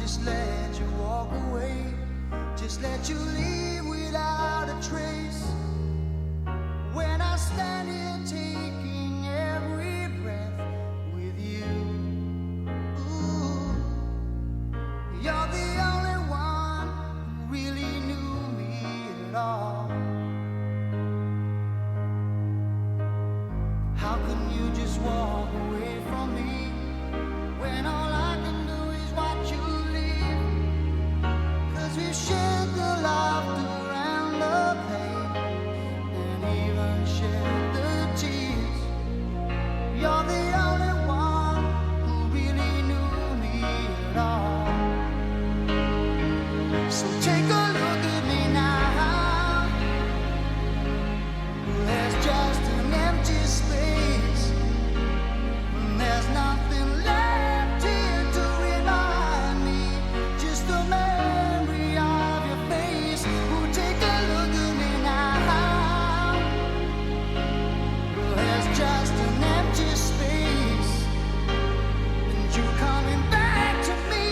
just let you walk away, just let you leave without a trace. When I stand here taking every breath with you, ooh, you're the only one who really knew me at all. How can you just walk away from me when all I can do is watch you leave? 'Cause we shared the laughter and the pain, and even shared the tears. You're the only one who really knew me at all. So take a look at me now. There's just an empty space. There's nothing left here to remind me, just a memory of your face. Oh, take a look at me now. There's just an empty space, and you coming back to me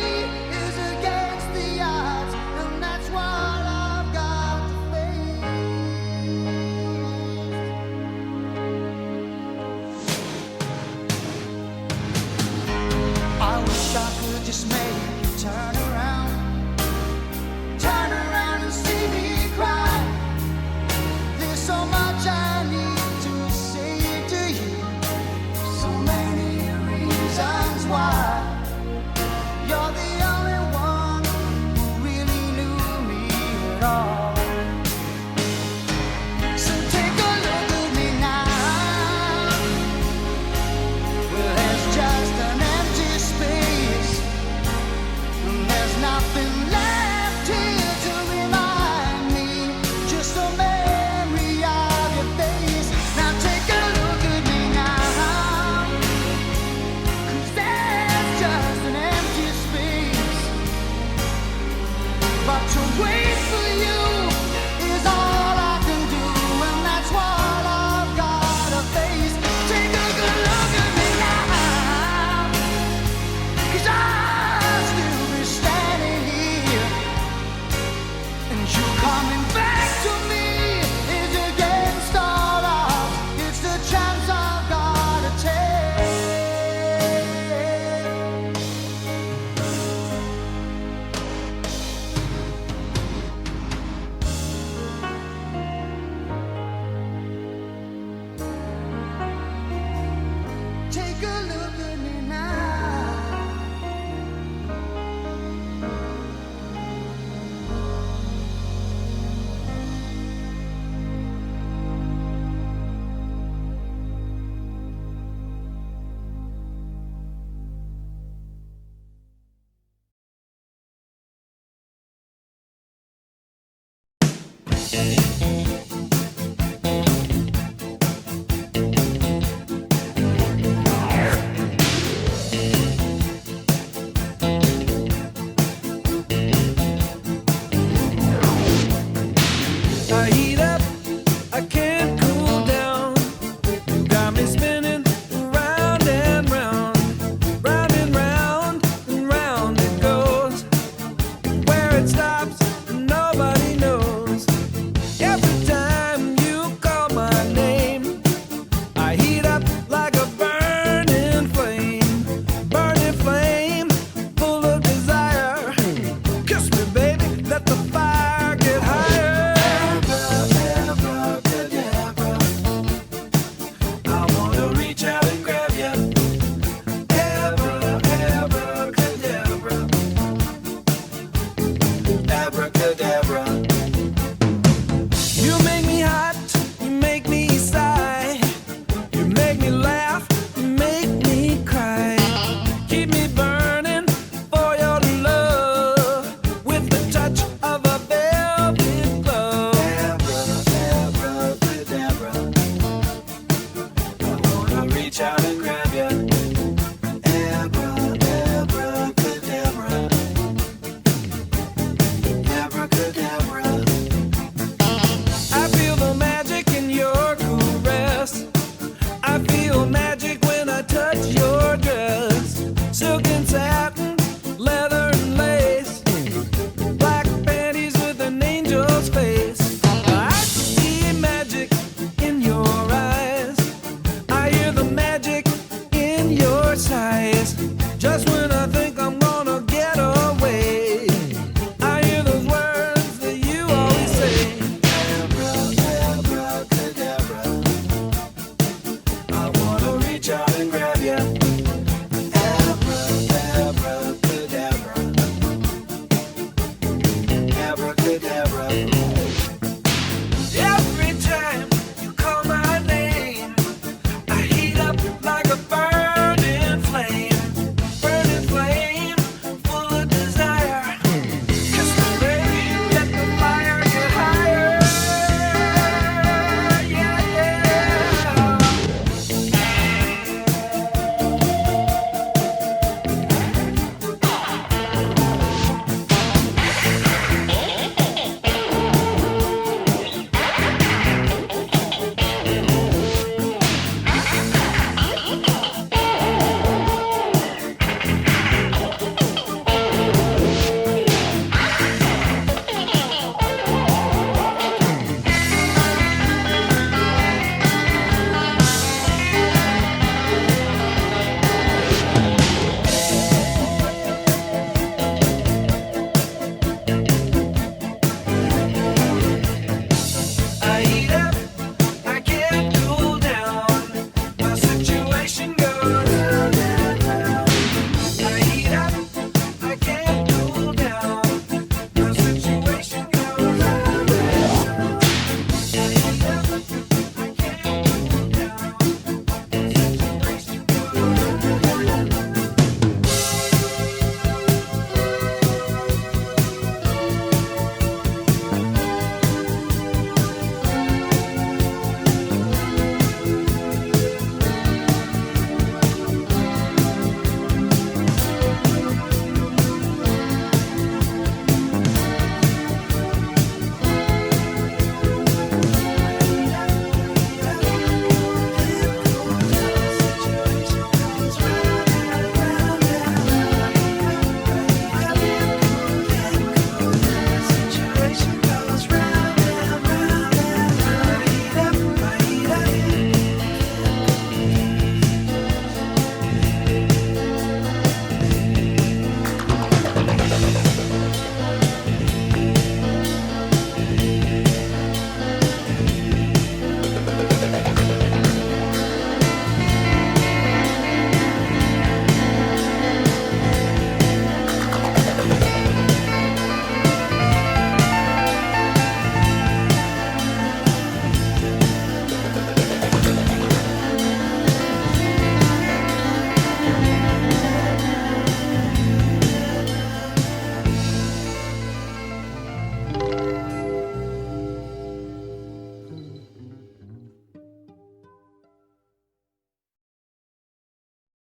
is against the odds, and that's what I've got to face. I wish I could just make you turn around and see me cry. There's so much I need to say to you, so many reasons why. You're the only one who really knew me at all. So take a look at me now. Well, there's just an empty space, and there's nothing left here to remind me, just a memory of your face. Now take a look at me now, 'cause there's just an empty space. But to wait for you is all I can do, and that's what I've gotta face. Take a good look at me now, 'cause I'll still be standing here, and you coming back to me is against all odds. It's the chance I've gotta take. Take a look at me now. I heat up, I can't cool down. You got me spinning round and round, round and round and round it goes. Where it stops, nobody knows. Every time you call my name, I heat up like a burning flame, full of desire. Kiss me, baby, let the fire get higher. I wanna reach out and grab you. Abracadabra. Abracadabra. You make me hot, you make me sigh, you make me laugh, you make me cry. Keep me burning for your love with the touch of a velvet glove. Abracadabra. I wanna reach out and grab you. Abracadabra. Abracadabra. I feel the magic in your caress. I feel magic when I touch your dress. Silk and satin, leather and lace.